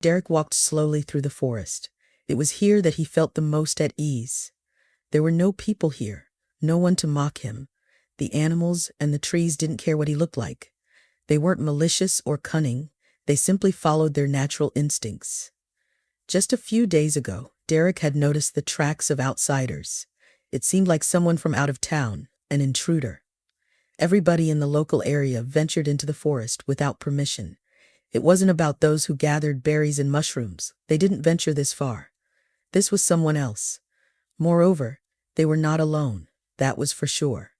Derek walked slowly through the forest. It was here that he felt the most at ease. There were no people here, no one to mock him. The animals and the trees didn't care what he looked like. They weren't malicious or cunning. They simply followed their natural instincts. Just a few days ago, Derek had noticed the tracks of outsiders. It seemed like someone from out of town, an intruder. Everybody in the local area ventured into the forest without permission. It wasn't about those who gathered berries and mushrooms. They didn't venture this far. This was someone else. Moreover, they were not alone. That was for sure.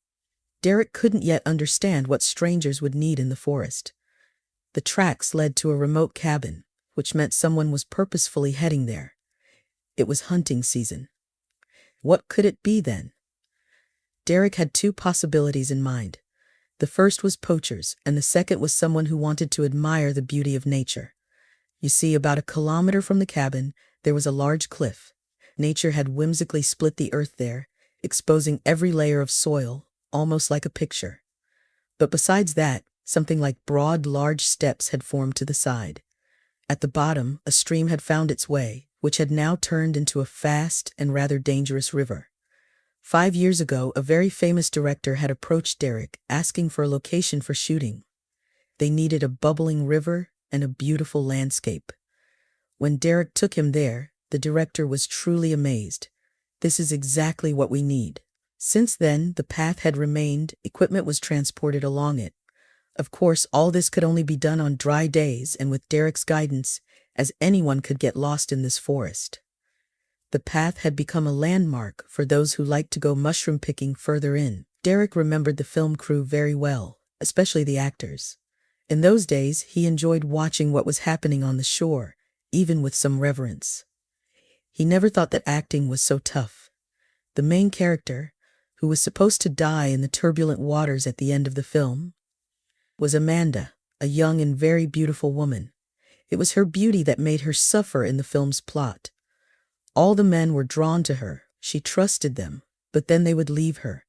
Derek couldn't yet understand what strangers would need in the forest. The tracks led to a remote cabin, which meant someone was purposefully heading there. It was hunting season. What could it be then? Derek had two possibilities in mind. The first was poachers, and the second was someone who wanted to admire the beauty of nature. You see, about a kilometer from the cabin, there was a large cliff. Nature had whimsically split the earth there, exposing every layer of soil, almost like a picture. But besides that, something like broad, large steps had formed to the side. At the bottom, a stream had found its way, which had now turned into a fast and rather dangerous river. 5 years ago, a very famous director had approached Derek, asking for a location for shooting. They needed a bubbling river and a beautiful landscape. When Derek took him there, the director was truly amazed. This is exactly what we need. Since then, the path had remained, equipment was transported along it. Of course, all this could only be done on dry days and with Derek's guidance, as anyone could get lost in this forest. The path had become a landmark for those who liked to go mushroom picking further in. Derek remembered the film crew very well, especially the actors. In those days, he enjoyed watching what was happening on the shore, even with some reverence. He never thought that acting was so tough. The main character, who was supposed to die in the turbulent waters at the end of the film, was Amanda, a young and very beautiful woman. It was her beauty that made her suffer in the film's plot. All the men were drawn to her. She trusted them, but then they would leave her,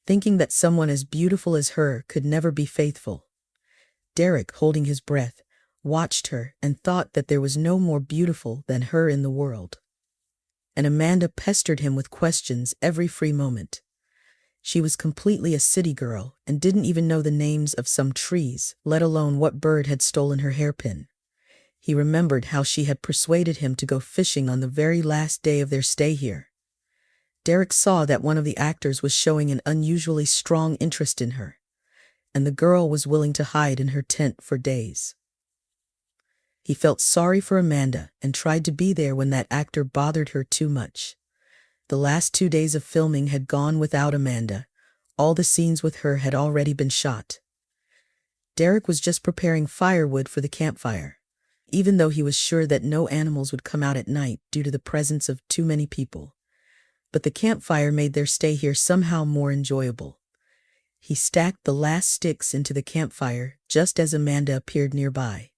thinking that someone as beautiful as her could never be faithful. Derek, holding his breath, watched her and thought that there was no more beautiful than her in the world. And Amanda pestered him with questions every free moment. She was completely a city girl and didn't even know the names of some trees, let alone what bird had stolen her hairpin. He remembered how she had persuaded him to go fishing on the very last day of their stay here. Derek saw that one of the actors was showing an unusually strong interest in her, and the girl was willing to hide in her tent for days. He felt sorry for Amanda and tried to be there when that actor bothered her too much. The last 2 days of filming had gone without Amanda. All the scenes with her had already been shot. Derek was just preparing firewood for the campfire, even though he was sure that no animals would come out at night due to the presence of too many people. But the campfire made their stay here somehow more enjoyable. He stacked the last sticks into the campfire just as Amanda appeared nearby.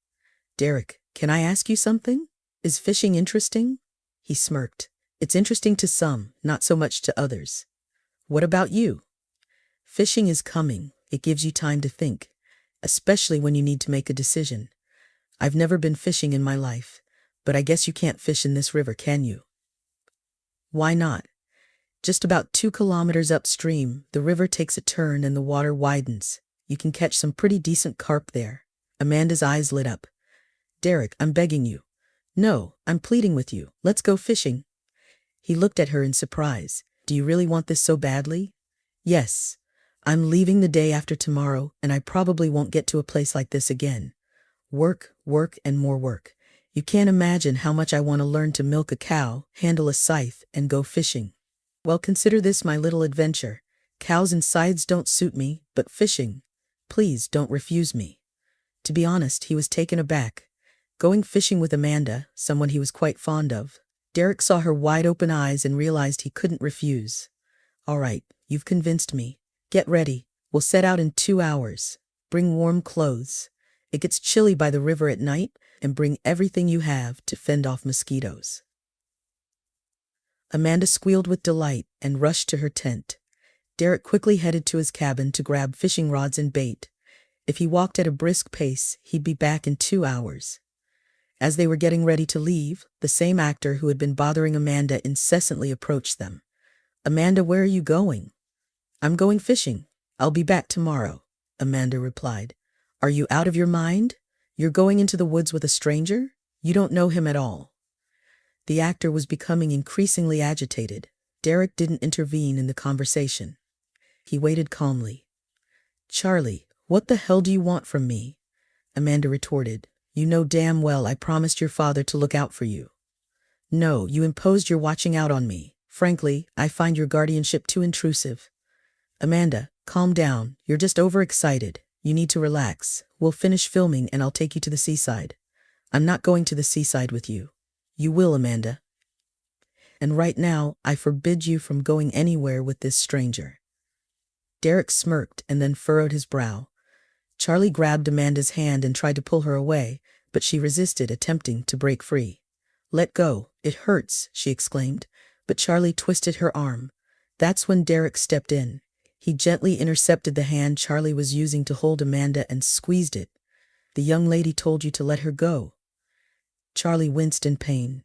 "Derek, can I ask you something? Is fishing interesting?" He smirked. "It's interesting to some, not so much to others. What about you?" "Fishing is coming. It gives you time to think, especially when you need to make a decision. I've never been fishing in my life, but I guess you can't fish in this river, can you?" "Why not? Just about 2 kilometers upstream, the river takes a turn and the water widens. You can catch some pretty decent carp there." Amanda's eyes lit up. "Derek, I'm begging you. No, I'm pleading with you. Let's go fishing." He looked at her in surprise. "Do you really want this so badly?" "Yes. I'm leaving the day after tomorrow, and I probably won't get to a place like this again. Work, work, and more work. You can't imagine how much I want to learn to milk a cow, handle a scythe, and go fishing. Well, consider this my little adventure. Cows and scythes don't suit me, but fishing. Please don't refuse me." To be honest, he was taken aback. Going fishing with Amanda, someone he was quite fond of, Derek saw her wide-open eyes and realized he couldn't refuse. "All right, you've convinced me. Get ready. We'll set out in 2 hours. Bring warm clothes. It gets chilly by the river at night, and bring everything you have to fend off mosquitoes." Amanda squealed with delight and rushed to her tent. Derek quickly headed to his cabin to grab fishing rods and bait. If he walked at a brisk pace, he'd be back in 2 hours. As they were getting ready to leave, the same actor who had been bothering Amanda incessantly approached them. "Amanda, where are you going?" "I'm going fishing. I'll be back tomorrow," Amanda replied. "Are you out of your mind? You're going into the woods with a stranger? You don't know him at all." The actor was becoming increasingly agitated. Derek didn't intervene in the conversation. He waited calmly. "Charlie, what the hell do you want from me?" Amanda retorted. "You know damn well I promised your father to look out for you." "No, you imposed your watching out on me. Frankly, I find your guardianship too intrusive." "Amanda, calm down. You're just overexcited. You need to relax. We'll finish filming and I'll take you to the seaside." "I'm not going to the seaside with you." "You will, Amanda. And right now, I forbid you from going anywhere with this stranger." Derek smirked and then furrowed his brow. Charlie grabbed Amanda's hand and tried to pull her away, but she resisted, attempting to break free. "Let go. It hurts," she exclaimed, but Charlie twisted her arm. That's when Derek stepped in. He gently intercepted the hand Charlie was using to hold Amanda and squeezed it. "The young lady told you to let her go." Charlie winced in pain.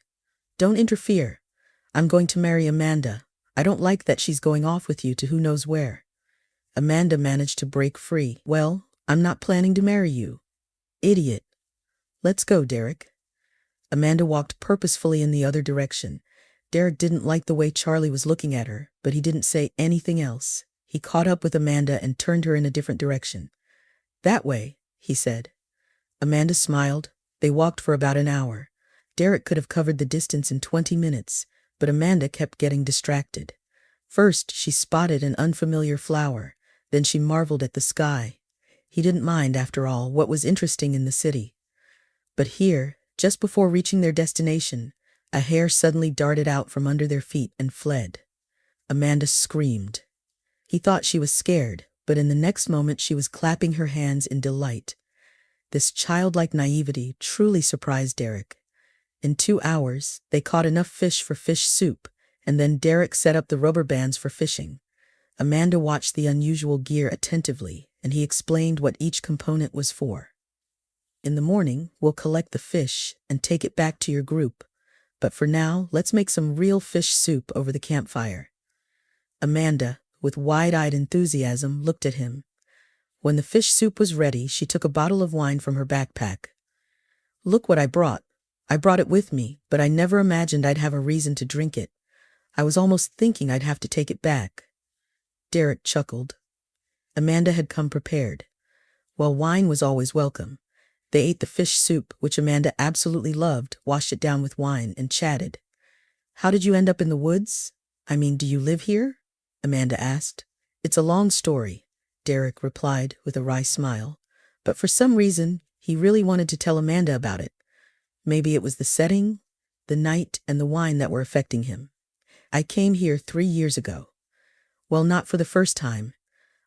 "Don't interfere. I'm going to marry Amanda. I don't like that she's going off with you to who knows where." Amanda managed to break free. "Well, I'm not planning to marry you." "Idiot." "Let's go, Derek." Amanda walked purposefully in the other direction. Derek didn't like the way Charlie was looking at her, but he didn't say anything else. He caught up with Amanda and turned her in a different direction. "That way," he said. Amanda smiled. They walked for about an hour. Derek could have covered the distance in 20 minutes, but Amanda kept getting distracted. First, she spotted an unfamiliar flower. Then she marveled at the sky. He didn't mind, after all, what was interesting in the city. But here, just before reaching their destination, a hare suddenly darted out from under their feet and fled. Amanda screamed. He thought she was scared, but in the next moment she was clapping her hands in delight. This childlike naivety truly surprised Derek. In 2 hours, they caught enough fish for fish soup, and then Derek set up the rubber bands for fishing. Amanda watched the unusual gear attentively, and he explained what each component was for. "In the morning, we'll collect the fish and take it back to your group. But for now, let's make some real fish soup over the campfire." Amanda, with wide-eyed enthusiasm, looked at him. When the fish soup was ready, she took a bottle of wine from her backpack. "Look what I brought. I brought it with me, but I never imagined I'd have a reason to drink it. I was almost thinking I'd have to take it back." Derek chuckled. Amanda had come prepared. While wine was always welcome, they ate the fish soup, which Amanda absolutely loved, washed it down with wine, and chatted. "How did you end up in the woods? I mean, do you live here?" Amanda asked. "It's a long story," Derek replied with a wry smile. But for some reason, he really wanted to tell Amanda about it. Maybe it was the setting, the night, and the wine that were affecting him. "I came here 3 years ago. Well, not for the first time.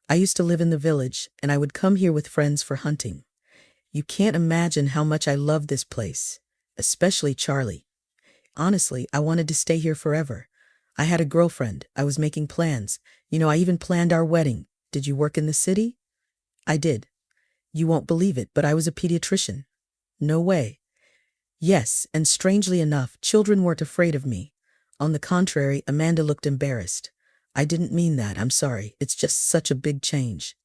I used to live in the village, and I would come here with friends for hunting. You can't imagine how much I loved this place, especially Charlie. Honestly, I wanted to stay here forever. I had a girlfriend. I was making plans. I even planned our wedding. Did you work in the city?" "I did." "You won't believe it, but I was a pediatrician." "No way." "Yes, and strangely enough, children weren't afraid of me. On the contrary," Amanda looked embarrassed. "I didn't mean that, I'm sorry. It's just such a big change."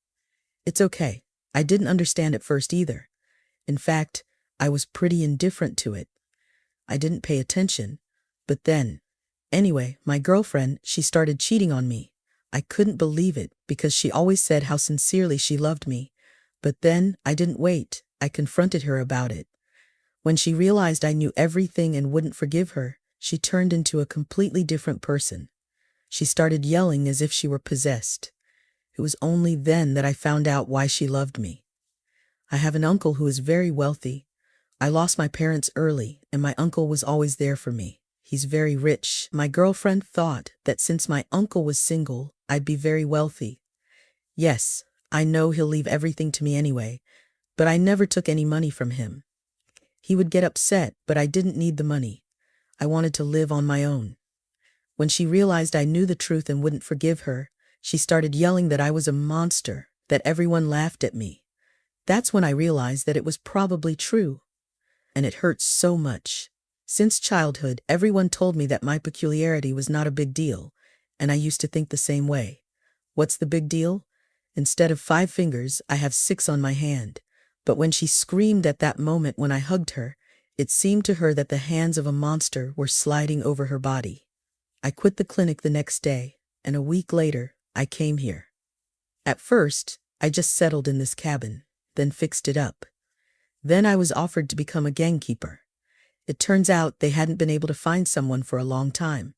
"It's okay. I didn't understand at first either. In fact, I was pretty indifferent to it. I didn't pay attention. But then, anyway, my girlfriend, she started cheating on me. I couldn't believe it because she always said how sincerely she loved me. But then, I didn't wait. I confronted her about it. When she realized I knew everything and wouldn't forgive her, she turned into a completely different person. She started yelling as if she were possessed. It was only then that I found out why she loved me. I have an uncle who is very wealthy. I lost my parents early, and my uncle was always there for me. He's very rich. My girlfriend thought that since my uncle was single, I'd be very wealthy. Yes, I know he'll leave everything to me anyway, but I never took any money from him. He would get upset, but I didn't need the money. I wanted to live on my own. When she realized I knew the truth and wouldn't forgive her, she started yelling that I was a monster, that everyone laughed at me. That's when I realized that it was probably true. and it hurt so much. Since childhood, everyone told me that my peculiarity was not a big deal, and I used to think the same way. What's the big deal? Instead of 5 fingers, I have 6 on my hand. But when she screamed at that moment when I hugged her, it seemed to her that the hands of a monster were sliding over her body. I quit the clinic the next day, and a week later, I came here. At first, I just settled in this cabin, then fixed it up. Then I was offered to become a gamekeeper. It turns out they hadn't been able to find someone for a long time.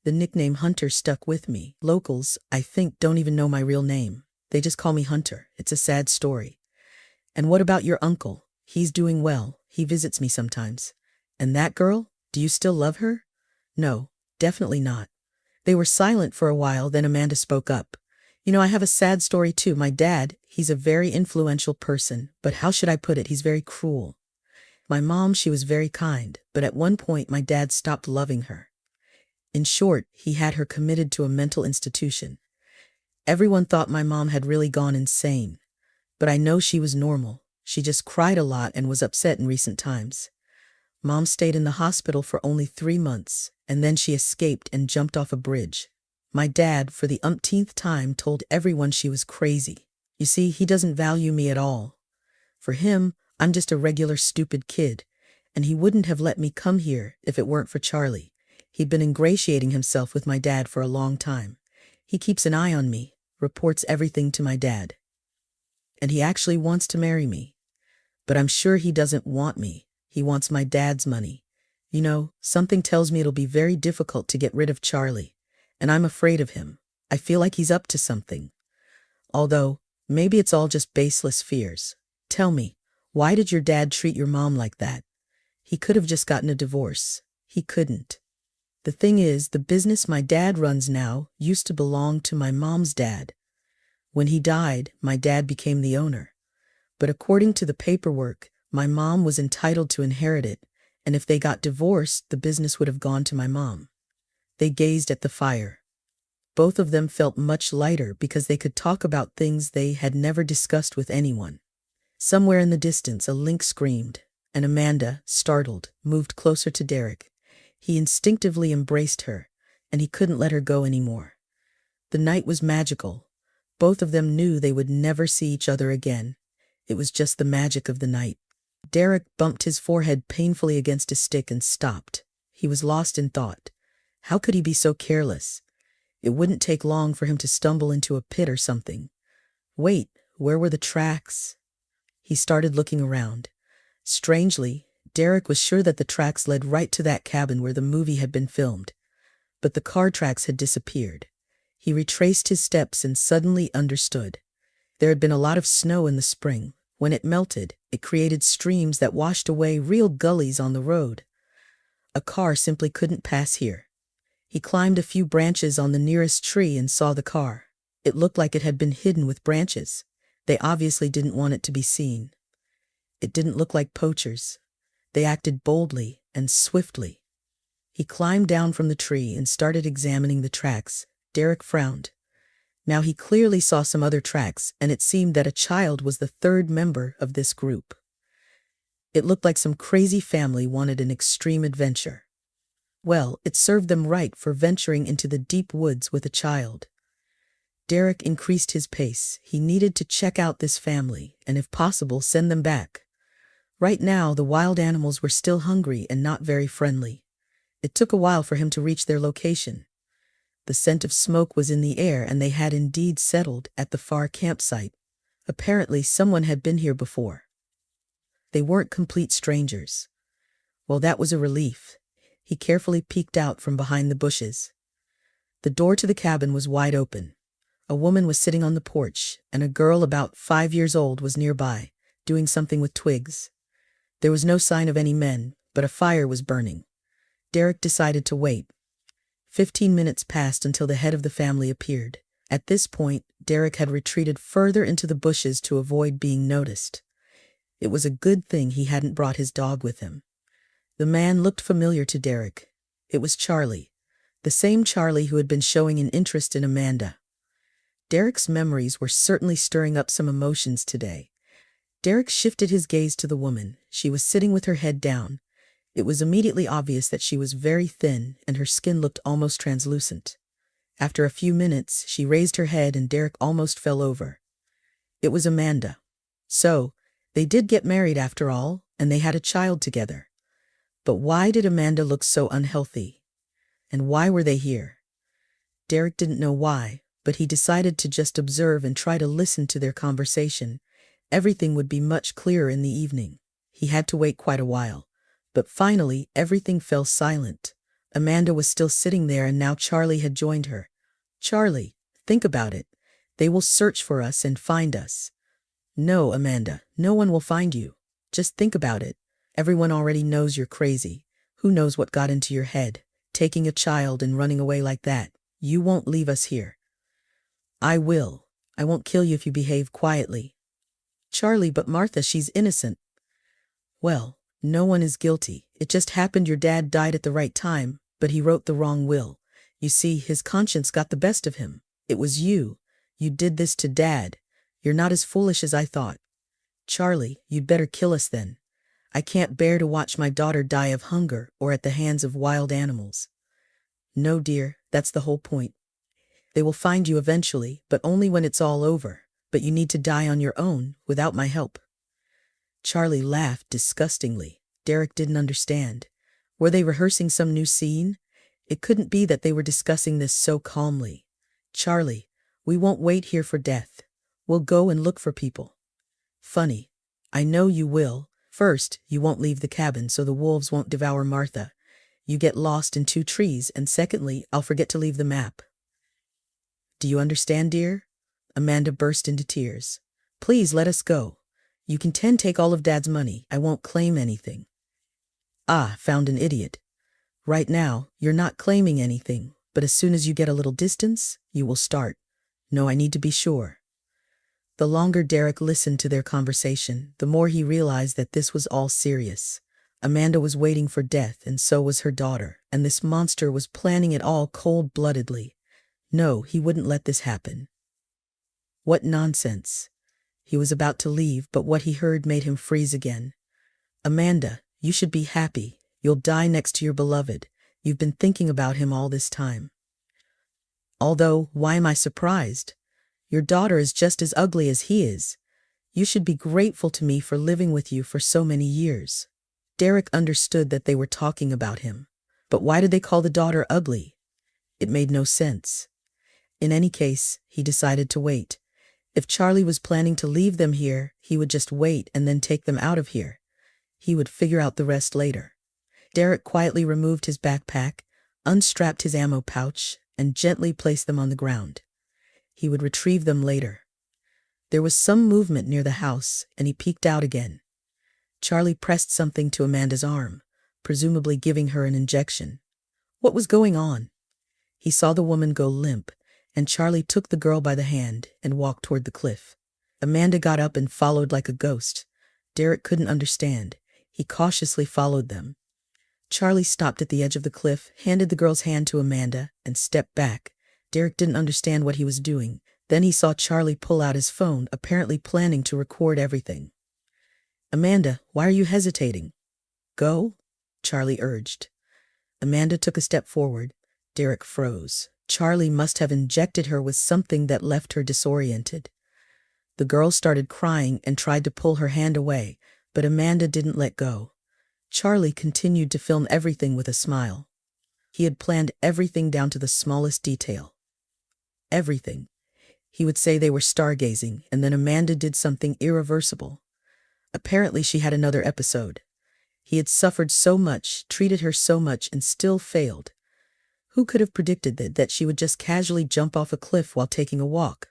The nickname Hunter stuck with me. Locals, I think, don't even know my real name. They just call me Hunter. It's a sad story. And what about your uncle? He's doing well. He visits me sometimes. And that girl? Do you still love her? No, definitely not. They were silent for a while, then Amanda spoke up. I have a sad story too. My dad, he's a very influential person, but how should I put it? He's very cruel. My mom, she was very kind, but at one point my dad stopped loving her. In short, he had her committed to a mental institution. Everyone thought my mom had really gone insane, but I know she was normal. She just cried a lot and was upset in recent times. Mom stayed in the hospital for only 3 months, and then she escaped and jumped off a bridge. My dad, for the umpteenth time, told everyone she was crazy. You see, he doesn't value me at all. For him, I'm just a regular stupid kid, and he wouldn't have let me come here if it weren't for Charlie. He'd been ingratiating himself with my dad for a long time. He keeps an eye on me, reports everything to my dad. And he actually wants to marry me. But I'm sure he doesn't want me. He wants my dad's money. Something tells me it'll be very difficult to get rid of Charlie, and I'm afraid of him. I feel like he's up to something. Although, maybe it's all just baseless fears. Tell me, why did your dad treat your mom like that? He could have just gotten a divorce. He couldn't. The thing is, the business my dad runs now used to belong to my mom's dad. When he died, my dad became the owner. But according to the paperwork, my mom was entitled to inherit it, and if they got divorced, the business would have gone to my mom. They gazed at the fire. Both of them felt much lighter because they could talk about things they had never discussed with anyone. Somewhere in the distance, a lynx screamed, and Amanda, startled, moved closer to Derek. He instinctively embraced her, and he couldn't let her go anymore. The night was magical. Both of them knew they would never see each other again. It was just the magic of the night. Derek bumped his forehead painfully against a stick and stopped. He was lost in thought. How could he be so careless? It wouldn't take long for him to stumble into a pit or something. Wait, where were the tracks? He started looking around. Strangely, Derek was sure that the tracks led right to that cabin where the movie had been filmed. But the car tracks had disappeared. He retraced his steps and suddenly understood. There had been a lot of snow in the spring. When it melted, it created streams that washed away real gullies on the road. A car simply couldn't pass here. He climbed a few branches on the nearest tree and saw the car. It looked like it had been hidden with branches. They obviously didn't want it to be seen. It didn't look like poachers. They acted boldly and swiftly. He climbed down from the tree and started examining the tracks. Derek frowned. Now he clearly saw some other tracks, and it seemed that a child was the third member of this group. It looked like some crazy family wanted an extreme adventure. Well, it served them right for venturing into the deep woods with a child. Derek increased his pace. He needed to check out this family, and if possible, send them back. Right now, the wild animals were still hungry and not very friendly. It took a while for him to reach their location. The scent of smoke was in the air, and they had indeed settled at the far campsite. Apparently, someone had been here before. They weren't complete strangers. Well, that was a relief. He carefully peeked out from behind the bushes. The door to the cabin was wide open. A woman was sitting on the porch, and a girl about 5 years old was nearby, doing something with twigs. There was no sign of any men, but a fire was burning. Derek decided to wait. 15 minutes passed until the head of the family appeared. At this point, Derek had retreated further into the bushes to avoid being noticed. It was a good thing he hadn't brought his dog with him. The man looked familiar to Derek. It was Charlie, the same Charlie who had been showing an interest in Amanda. Derek's memories were certainly stirring up some emotions today. Derek shifted his gaze to the woman. She was sitting with her head down. It was immediately obvious that she was very thin and her skin looked almost translucent. After a few minutes, she raised her head and Derek almost fell over. It was Amanda. So, they did get married after all, and they had a child together. But why did Amanda look so unhealthy? And why were they here? Derek didn't know why, but he decided to just observe and try to listen to their conversation. Everything would be much clearer in the evening. He had to wait quite a while. But finally, everything fell silent. Amanda was still sitting there and now Charlie had joined her. Charlie, think about it. They will search for us and find us. No, Amanda, no one will find you. Just think about it. Everyone already knows you're crazy. Who knows what got into your head? Taking a child and running away like that. You won't leave us here. I will. I won't kill you if you behave quietly. Charlie, but Martha, she's innocent. Well, no one is guilty. It just happened your dad died at the right time, but he wrote the wrong will. You see, his conscience got the best of him. It was you. You did this to Dad. You're not as foolish as I thought. Charlie, you'd better kill us then. I can't bear to watch my daughter die of hunger or at the hands of wild animals. No, dear, that's the whole point. They will find you eventually, but only when it's all over. But you need to die on your own, without my help. Charlie laughed disgustingly. Derek didn't understand. Were they rehearsing some new scene? It couldn't be that they were discussing this so calmly. Charlie, we won't wait here for death. We'll go and look for people. Funny. I know you will. First, you won't leave the cabin so the wolves won't devour Martha. You get lost in 2 trees, and secondly, I'll forget to leave the map. Do you understand, dear? Amanda burst into tears. Please let us go. You can take all of Dad's money. I won't claim anything. Ah, found an idiot. Right now, you're not claiming anything, but as soon as you get a little distance, you will start. No, I need to be sure. The longer Derek listened to their conversation, the more he realized that this was all serious. Amanda was waiting for death, and so was her daughter, and this monster was planning it all cold-bloodedly. No, he wouldn't let this happen. What nonsense. He was about to leave, but what he heard made him freeze again. Amanda, you should be happy. You'll die next to your beloved. You've been thinking about him all this time. Although, why am I surprised? Your daughter is just as ugly as he is. You should be grateful to me for living with you for so many years. Derek understood that they were talking about him. But why did they call the daughter ugly? It made no sense. In any case, he decided to wait. If Charlie was planning to leave them here, he would just wait and then take them out of here. He would figure out the rest later. Derek quietly removed his backpack, unstrapped his ammo pouch, and gently placed them on the ground. He would retrieve them later. There was some movement near the house, and he peeked out again. Charlie pressed something to Amanda's arm, presumably giving her an injection. What was going on? He saw the woman go limp, and Charlie took the girl by the hand and walked toward the cliff. Amanda got up and followed like a ghost. Derek couldn't understand. He cautiously followed them. Charlie stopped at the edge of the cliff, handed the girl's hand to Amanda, and stepped back. Derek didn't understand what he was doing. Then he saw Charlie pull out his phone, apparently planning to record everything. Amanda, why are you hesitating? Go? Charlie urged. Amanda took a step forward. Derek froze. Charlie must have injected her with something that left her disoriented. The girl started crying and tried to pull her hand away, but Amanda didn't let go. Charlie continued to film everything with a smile. He had planned everything down to the smallest detail. Everything. He would say they were stargazing, and then Amanda did something irreversible. Apparently she had another episode. He had suffered so much, treated her so much, and still failed. Who could have predicted that she would just casually jump off a cliff while taking a walk?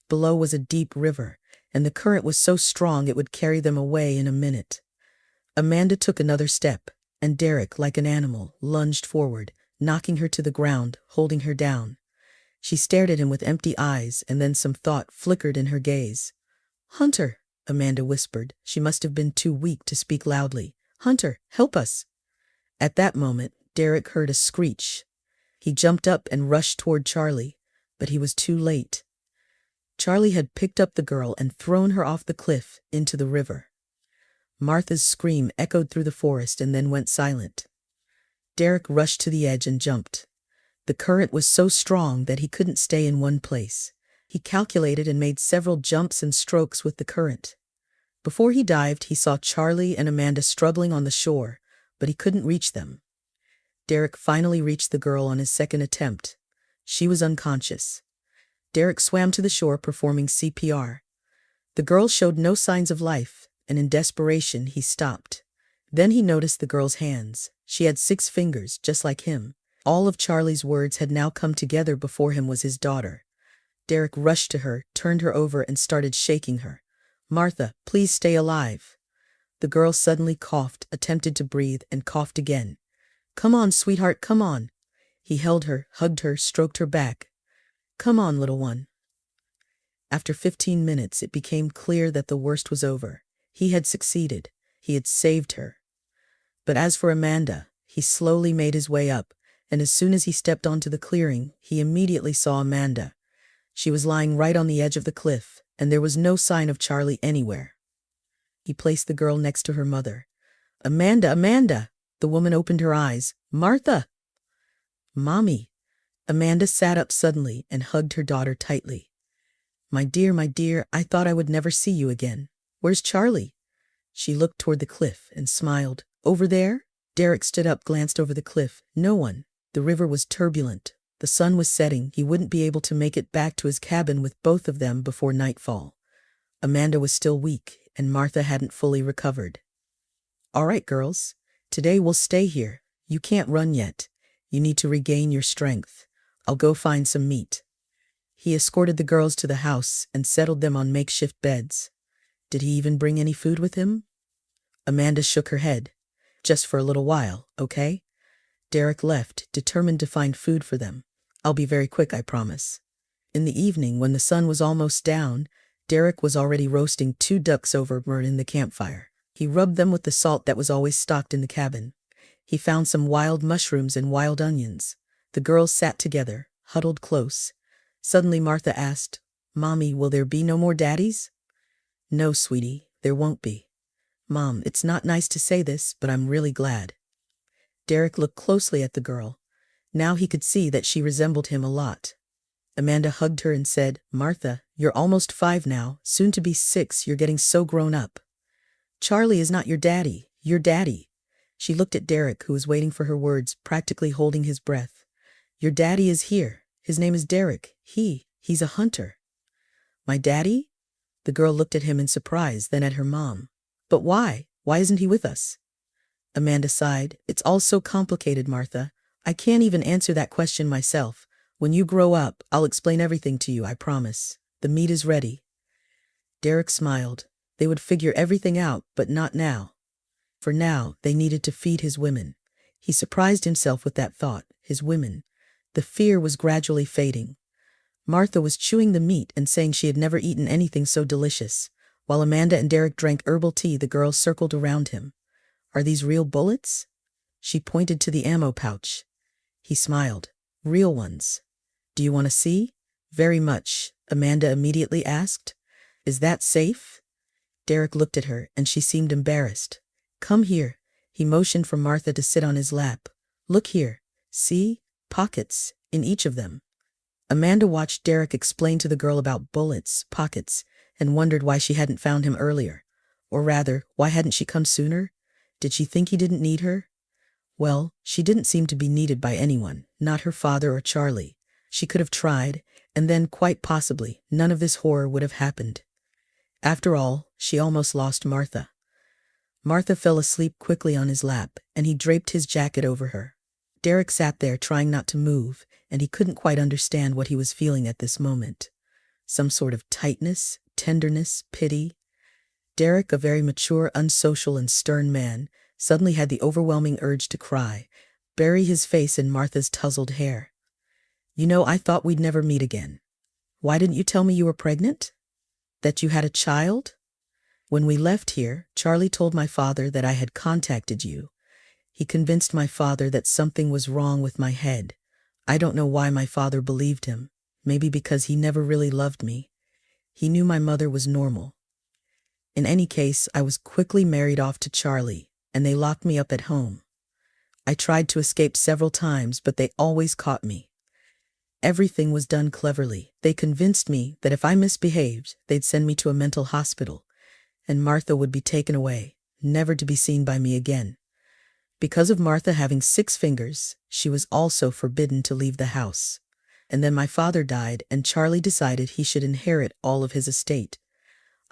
Below was a deep river, and the current was so strong it would carry them away in a minute. Amanda took another step, and Derek, like an animal, lunged forward, knocking her to the ground, holding her down. She stared at him with empty eyes, and then some thought flickered in her gaze. "Hunter," Amanda whispered. She must have been too weak to speak loudly. "Hunter, help us." At that moment, Derek heard a screech. He jumped up and rushed toward Charlie, but he was too late. Charlie had picked up the girl and thrown her off the cliff into the river. Martha's scream echoed through the forest and then went silent. Derek rushed to the edge and jumped. The current was so strong that he couldn't stay in one place. He calculated and made several jumps and strokes with the current. Before he dived, he saw Charlie and Amanda struggling on the shore, but he couldn't reach them. Derek finally reached the girl on his second attempt. She was unconscious. Derek swam to the shore performing CPR. The girl showed no signs of life, and in desperation he stopped. Then he noticed the girl's hands. She had 6 fingers, just like him. All of Charlie's words had now come together. Before him was his daughter. Derek rushed to her, turned her over, and started shaking her. "Martha, please stay alive." The girl suddenly coughed, attempted to breathe, and coughed again. "Come on, sweetheart, come on." He held her, hugged her, stroked her back. "Come on, little one." After 15 minutes, it became clear that the worst was over. He had succeeded. He had saved her. But as for Amanda, he slowly made his way up, and as soon as he stepped onto the clearing, he immediately saw Amanda. She was lying right on the edge of the cliff, and there was no sign of Charlie anywhere. He placed the girl next to her mother. "Amanda, Amanda!" The woman opened her eyes. "Martha!" "Mommy!" Amanda sat up suddenly and hugged her daughter tightly. My dear, I thought I would never see you again. Where's Charlie?" She looked toward the cliff and smiled. "Over there?" Derek stood up, glanced over the cliff. No one. The river was turbulent. The sun was setting. He wouldn't be able to make it back to his cabin with both of them before nightfall. Amanda was still weak, and Martha hadn't fully recovered. "All right, girls. Today we'll stay here. You can't run yet. You need to regain your strength. I'll go find some meat." He escorted the girls to the house and settled them on makeshift beds. Did he even bring any food with him? Amanda shook her head. "Just for a little while, okay?" Derek left, determined to find food for them. "I'll be very quick, I promise." In the evening, when the sun was almost down, Derek was already roasting 2 ducks over in the campfire. He rubbed them with the salt that was always stocked in the cabin. He found some wild mushrooms and wild onions. The girls sat together, huddled close. Suddenly Martha asked, "Mommy, will there be no more daddies?" "No, sweetie, there won't be." "Mom, it's not nice to say this, but I'm really glad." Derek looked closely at the girl. Now he could see that she resembled him a lot. Amanda hugged her and said, "Martha, you're almost 5 now, soon to be 6, you're getting so grown up." "Charlie is not your daddy, your daddy." She looked at Derek, who was waiting for her words, practically holding his breath. "Your daddy is here. His name is Derek. He's a hunter." "My daddy?" The girl looked at him in surprise, then at her mom. "But why? Why isn't he with us?" Amanda sighed. "It's all so complicated, Martha. I can't even answer that question myself. When you grow up, I'll explain everything to you, I promise. The meat is ready." Derek smiled. They would figure everything out, but not now. For now, they needed to feed his women. He surprised himself with that thought, his women. The fear was gradually fading. Martha was chewing the meat and saying she had never eaten anything so delicious. While Amanda and Derek drank herbal tea, the girls circled around him. "Are these real bullets?" She pointed to the ammo pouch. He smiled. "Real ones." "Do you want to see?" "Very much," Amanda immediately asked. "Is that safe?" Derek looked at her, and she seemed embarrassed. "Come here." He motioned for Martha to sit on his lap. "Look here. See? Pockets in each of them." Amanda watched Derek explain to the girl about bullets, pockets, and wondered why she hadn't found him earlier. Or rather, why hadn't she come sooner? Did she think he didn't need her? Well, she didn't seem to be needed by anyone, not her father or Charlie. She could have tried, and then, quite possibly, none of this horror would have happened. After all, she almost lost Martha. Martha fell asleep quickly on his lap, and he draped his jacket over her. Derek sat there trying not to move, and he couldn't quite understand what he was feeling at this moment. Some sort of tightness, tenderness, pity. Derek, a very mature, unsocial, and stern man, suddenly had the overwhelming urge to cry, bury his face in Martha's tousled hair. "You know, I thought we'd never meet again. Why didn't you tell me you were pregnant? That you had a child? When we left here, Charlie told my father that I had contacted you. He convinced my father that something was wrong with my head. I don't know why my father believed him. Maybe because he never really loved me. He knew my mother was normal. In any case, I was quickly married off to Charlie, and they locked me up at home. I tried to escape several times, but they always caught me. Everything was done cleverly. They convinced me that if I misbehaved, they'd send me to a mental hospital, and Martha would be taken away, never to be seen by me again. Because of Martha having 6 fingers, she was also forbidden to leave the house. And then my father died, and Charlie decided he should inherit all of his estate.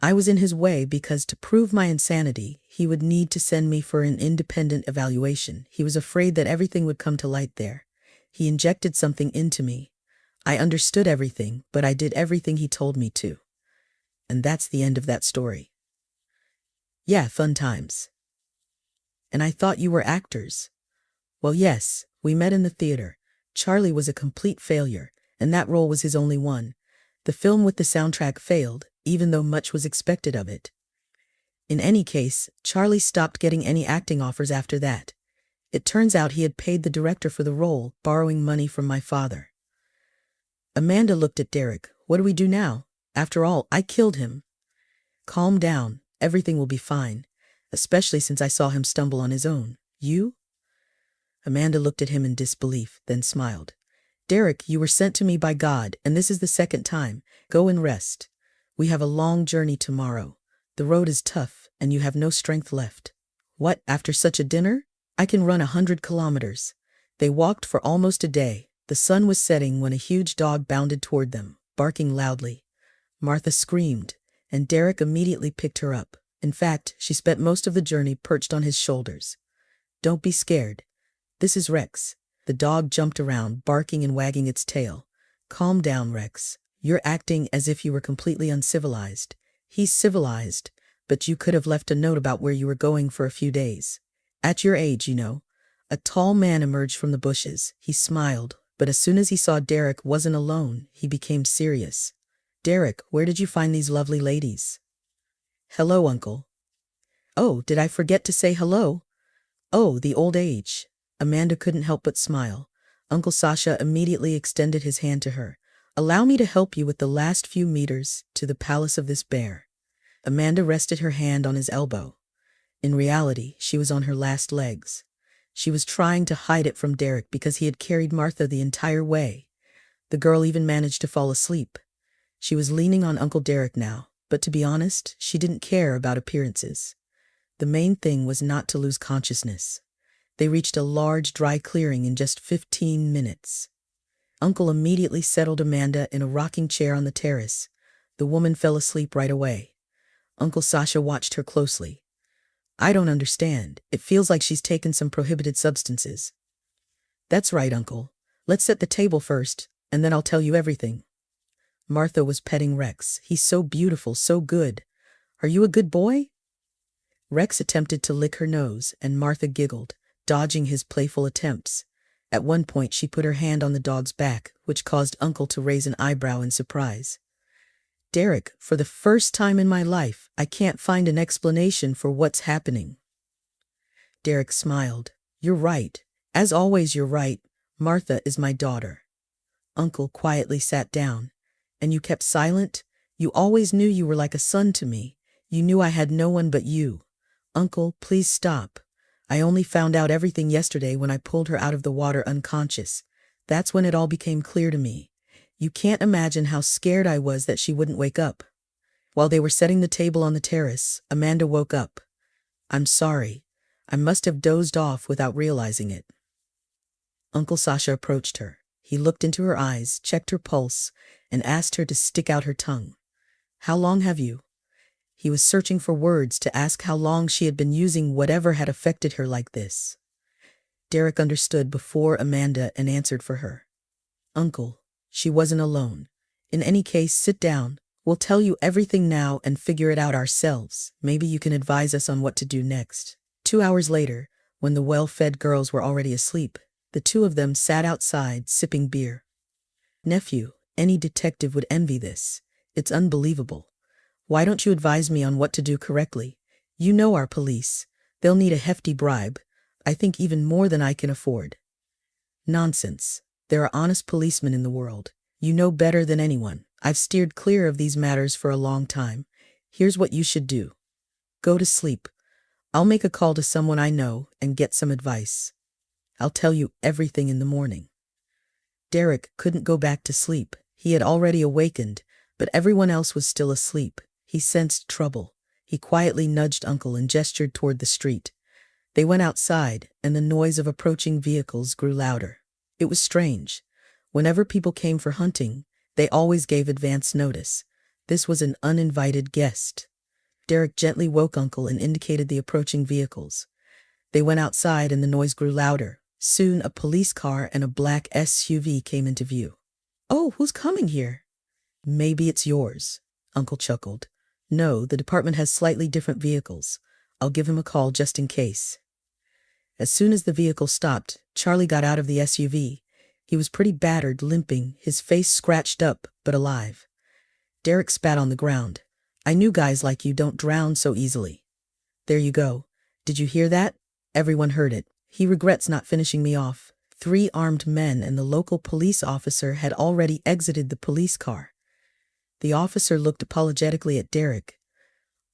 I was in his way because to prove my insanity, he would need to send me for an independent evaluation. He was afraid that everything would come to light there. He injected something into me. I understood everything, but I did everything he told me to. And that's the end of that story. Yeah, fun times. And I thought you were actors. Well, yes, we met in the theater. Charlie was a complete failure, and that role was his only one. The film with the soundtrack failed, even though much was expected of it. In any case, Charlie stopped getting any acting offers after that. It turns out he had paid the director for the role, borrowing money from my father. Amanda looked at Derek. What do we do now? After all, I killed him. Calm down. Everything will be fine, especially since I saw him stumble on his own. You? Amanda looked at him in disbelief, then smiled. Derek, you were sent to me by God, and this is the 2nd time. Go and rest. We have a long journey tomorrow. The road is tough, and you have no strength left. What, after such a dinner? I can run 100 kilometers. They walked for almost a day. The sun was setting when a huge dog bounded toward them, barking loudly. Martha screamed, and Derek immediately picked her up. In fact, she spent most of the journey perched on his shoulders. Don't be scared. This is Rex. The dog jumped around, barking and wagging its tail. Calm down, Rex. You're acting as if you were completely uncivilized. He's civilized, but you could have left a note about where you were going for a few days. At your age, you know. A tall man emerged from the bushes. He smiled, but as soon as he saw Derek wasn't alone, he became serious. Derek, where did you find these lovely ladies? Hello, Uncle. Oh, did I forget to say hello? Oh, the old age. Amanda couldn't help but smile. Uncle Sasha immediately extended his hand to her. Allow me to help you with the last few meters to the palace of this bear. Amanda rested her hand on his elbow. In reality, she was on her last legs. She was trying to hide it from Derek because he had carried Martha the entire way. The girl even managed to fall asleep. She was leaning on Uncle Derek now, but to be honest, she didn't care about appearances. The main thing was not to lose consciousness. They reached a large, dry clearing in just 15 minutes. Uncle immediately settled Amanda in a rocking chair on the terrace. The woman fell asleep right away. Uncle Sasha watched her closely. I don't understand. It feels like she's taken some prohibited substances. That's right, Uncle. Let's set the table first, and then I'll tell you everything. Martha was petting Rex. He's so beautiful, so good. Are you a good boy? Rex attempted to lick her nose, and Martha giggled, dodging his playful attempts. At one point, she put her hand on the dog's back, which caused Uncle to raise an eyebrow in surprise. Derek, for the first time in my life, I can't find an explanation for what's happening. Derek smiled. You're right. As always, you're right. Martha is my daughter. Uncle quietly sat down. And you kept silent? You always knew you were like a son to me. You knew I had no one but you. Uncle, please stop. I only found out everything yesterday when I pulled her out of the water unconscious. That's when it all became clear to me. You can't imagine how scared I was that she wouldn't wake up. While they were setting the table on the terrace, Amanda woke up. I'm sorry. I must have dozed off without realizing it. Uncle Sasha approached her. He looked into her eyes, checked her pulse, and asked her to stick out her tongue. How long have you? He was searching for words to ask how long she had been using whatever had affected her like this. Derek understood before Amanda and answered for her. Uncle, she wasn't alone. In any case, sit down. We'll tell you everything now and figure it out ourselves. Maybe you can advise us on what to do next. 2 hours later, when the well-fed girls were already asleep, the two of them sat outside, sipping beer. Nephew, any detective would envy this. It's unbelievable. Why don't you advise me on what to do correctly? You know our police. They'll need a hefty bribe. I think even more than I can afford. Nonsense. There are honest policemen in the world. You know better than anyone. I've steered clear of these matters for a long time. Here's what you should do. Go to sleep. I'll make a call to someone I know and get some advice. I'll tell you everything in the morning. Derek couldn't go back to sleep. He had already awakened, but everyone else was still asleep. He sensed trouble. He quietly nudged Uncle and gestured toward the street. They went outside, and the noise of approaching vehicles grew louder. It was strange. Whenever people came for hunting, they always gave advance notice. This was an uninvited guest. Derek gently woke Uncle and indicated the approaching vehicles. They went outside and the noise grew louder. Soon a police car and a black SUV came into view. "Oh, who's coming here?" "Maybe it's yours," Uncle chuckled. "No, the department has slightly different vehicles. I'll give him a call just in case." As soon as the vehicle stopped, Charlie got out of the SUV. He was pretty battered, limping, his face scratched up, but alive. Derek spat on the ground. "I knew guys like you don't drown so easily." "There you go. Did you hear that?" Everyone heard it. "He regrets not finishing me off." 3 armed men and the local police officer had already exited the police car. The officer looked apologetically at Derek.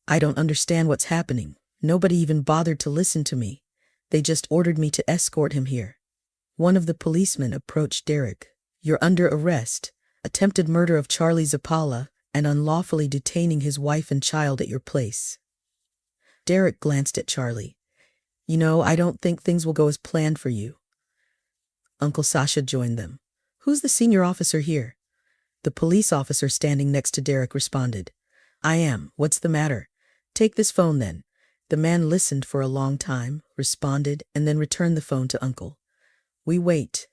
"I don't understand what's happening. Nobody even bothered to listen to me. They just ordered me to escort him here." One of the policemen approached Derek. "You're under arrest. Attempted murder of Charlie Zappala and unlawfully detaining his wife and child at your place." Derek glanced at Charlie. "You know, I don't think things will go as planned for you." Uncle Sasha joined them. "Who's the senior officer here?" The police officer standing next to Derek responded. "I am. What's the matter?" "Take this phone then." The man listened for a long time, responded, and then returned the phone to Uncle. "We wait."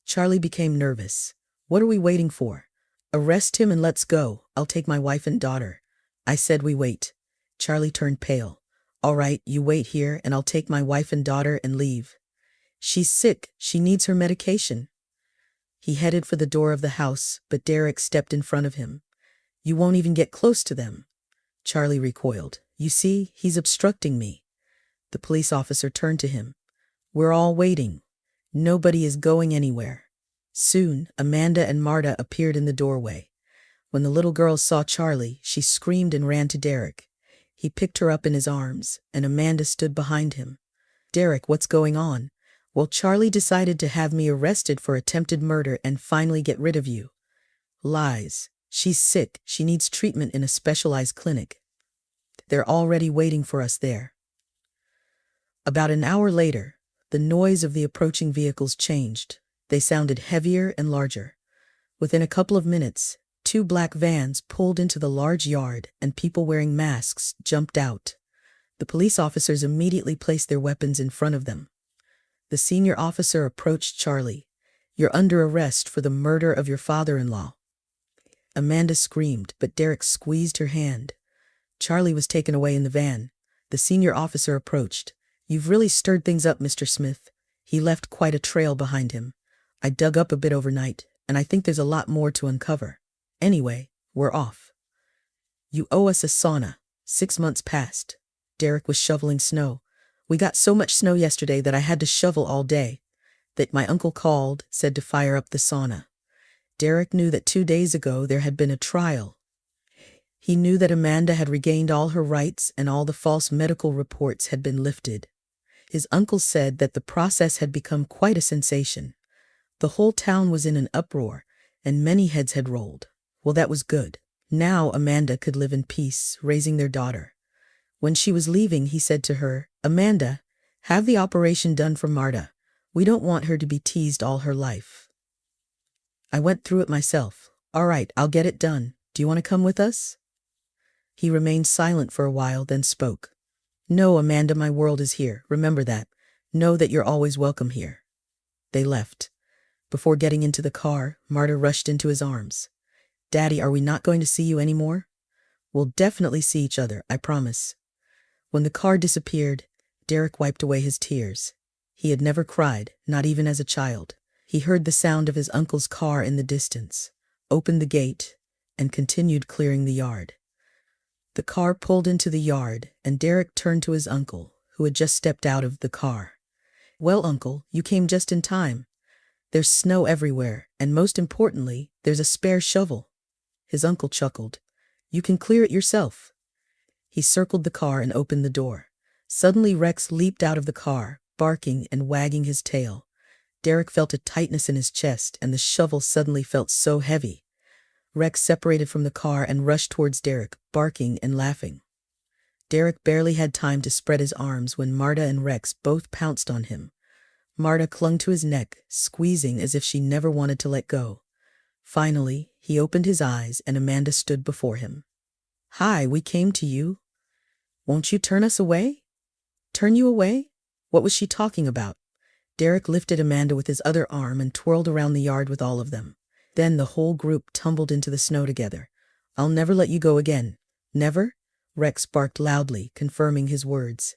Charlie became nervous. "What are we waiting for?" "Arrest him and let's go. I'll take my wife and daughter." "I said we wait." Charlie turned pale. "All right, you wait here and I'll take my wife and daughter and leave." "She's sick. She needs her medication." He headed for the door of the house, but Derek stepped in front of him. "You won't even get close to them." Charlie recoiled. "You see, he's obstructing me." The police officer turned to him. "We're all waiting. Nobody is going anywhere." Soon, Amanda and Marta appeared in the doorway. When the little girl saw Charlie, she screamed and ran to Derek. He picked her up in his arms, and Amanda stood behind him. "Derek, what's going on?" "Well, Charlie decided to have me arrested for attempted murder and finally get rid of you." "Lies. She's sick. She needs treatment in a specialized clinic." "They're already waiting for us there." About an hour later, the noise of the approaching vehicles changed. They sounded heavier and larger. Within a couple of minutes, 2 black vans pulled into the large yard and people wearing masks jumped out. The police officers immediately placed their weapons in front of them. The senior officer approached Charlie. "You're under arrest for the murder of your father-in-law." Amanda screamed, but Derek squeezed her hand. Charlie was taken away in the van. The senior officer approached. "You've really stirred things up, Mr. Smith." He left quite a trail behind him. "I dug up a bit overnight, and I think there's a lot more to uncover. Anyway, we're off." "You owe us a sauna." 6 months passed. Derek was shoveling snow. "We got so much snow yesterday that I had to shovel all day." That my uncle called, said to fire up the sauna. Derek knew that 2 days ago there had been a trial. He knew that Amanda had regained all her rights and all the false medical reports had been lifted. His uncle said that the process had become quite a sensation. The whole town was in an uproar, and many heads had rolled. Well, that was good. Now Amanda could live in peace, raising their daughter. When she was leaving, he said to her, "Amanda, have the operation done for Marta. We don't want her to be teased all her life." "I went through it myself." "All right, I'll get it done. Do you want to come with us?" He remained silent for a while, then spoke. "No, Amanda, my world is here. Remember that. Know that you're always welcome here." They left. Before getting into the car, Marta rushed into his arms. "Daddy, are we not going to see you anymore?" "We'll definitely see each other, I promise." When the car disappeared, Derek wiped away his tears. He had never cried, not even as a child. He heard the sound of his uncle's car in the distance, opened the gate, and continued clearing the yard. The car pulled into the yard, and Derek turned to his uncle, who had just stepped out of the car. "Well, Uncle, you came just in time. There's snow everywhere, and most importantly, there's a spare shovel." His uncle chuckled. You can clear it yourself. He circled the car and opened the door. Suddenly Rex leaped out of the car, barking and wagging his tail. Derek felt a tightness in his chest, and the shovel suddenly felt so heavy. Rex separated from the car and rushed towards Derek, barking and laughing. Derek barely had time to spread his arms when Marta and Rex both pounced on him. Marta clung to his neck, squeezing as if she never wanted to let go. Finally, he opened his eyes and Amanda stood before him. Hi, we came to you. Won't you turn us away? Turn you away? What was she talking about? Derek lifted Amanda with his other arm and twirled around the yard with all of them. Then the whole group tumbled into the snow together. I'll never let you go again. Never? Rex barked loudly, confirming his words.